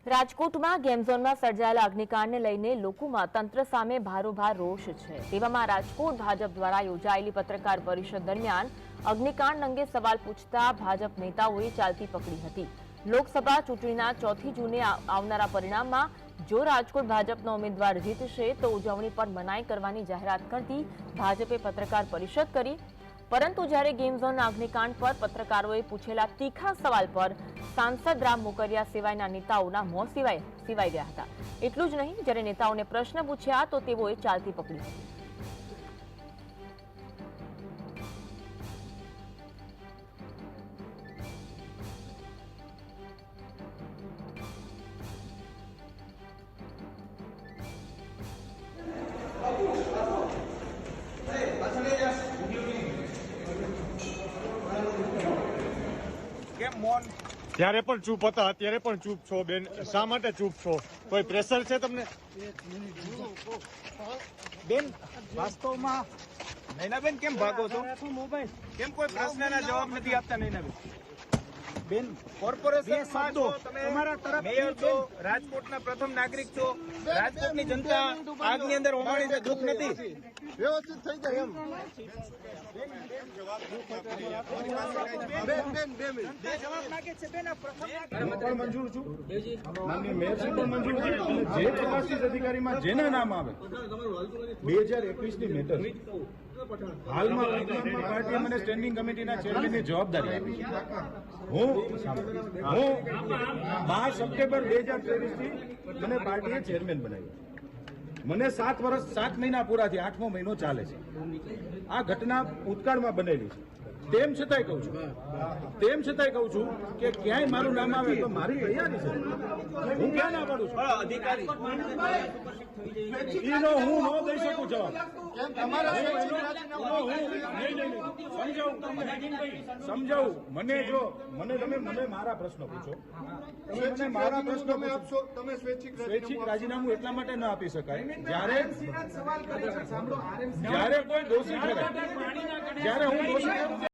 રાજકોટમાં ગેમ ઝોનમાં સર્જાયેલા અગ્નિકાંડને લઈને લોકોમાં તંત્ર સામે ભારોભાર રોષ છે। તેવામાં રાજકોટ ભાજપ દ્વારા યોજાયેલી પત્રકાર પરિષદ દરમિયાન અગ્નિકાંડ અંગે સવાલ પૂછતા ભાજપ નેતાઓએ ચાલતી પકડી હતી। લોકસભા ચૂંટણીના 4 જૂને આવનારા પરિણામમાં જો રાજકોટ ભાજપનો ઉમેદવાર જીતશે તો ઉજવણી પર મનાઈ કરવાની જાહેરાત કરતી ભાજપે પત્રકાર પરિષદ કરી। પરંતુ જ્યારે ગેમ ઝોનના અગ્નિકાંડ પર પત્રકારોએ પૂછેલા તીખા સવાલ પર सांसद राम मोकरिया सिवायना नेताओना मों सिवाय गया था। એટલું જ નહીં, જ્યારે નેતાઓને પ્રશ્ન પૂછ્યા તો તેઓએ ચાલતી પકડી હતી। કેમ મોન ત્યારે પણ ચૂપ હતા, અત્યારે પણ ચૂપ છો બેન? શા માટે ચૂપ છો? કોઈ પ્રેશર છે તમને? બેન વાસ્તવમાં નૈનાબેન કેમ ભાગો છો? કેમ કોઈ પ્રશ્નના જવાબ નથી આપતા? નૈનાબેન બેન કોર્પોરેશનમાં છો તમે, મેયર છો, રાજકોટના પ્રથમ નાગરિક છો, રાજકોટની જનતા આગની અંદર હોમાણી છે, દુઃખ નથી? વ્યવસ્થિત થઈ જાય એમ મંજૂર છું, માનનીય મેયરશ્રી પણ મંજૂર છે। જે તપાસી અધિકારીમાં જેના નામ આવે 2021 ની મેટર હાલમાં વર્તમાનમાં પાર્ટીએ મને સ્ટેન્ડિંગ કમિટીના ચેરમેનની જવાબદારી આપી છે। હું 12 સપ્ટેમ્બર 2023 થી મને પાર્ટીએ ચેરમેન બનાવ્યો। મને 7 વર્ષ 7 મહિના પૂરા થયા, 8મો મહિનો ચાલે છે। આ ઘટના ભૂતકાળમાં બનેલી છે। તેમ છતાંય કહું છું કે ક્યાંય મારું નામ આવે તો મારી તૈયારી છે। હું ક્યાં ના પાડું છું? અધિકારી એનો હું ન દઈ શકું જવાબ। સમજાવું મને મારા પ્રશ્નો પૂછો। તમે મારા પ્રશ્નો આપશો, તમે સ્વૈચ્છિક રાજીનામું એટલા માટે ન આપી શકાય જ્યારે કોઈ દોષી ઠરે, જ્યારે હું દોષી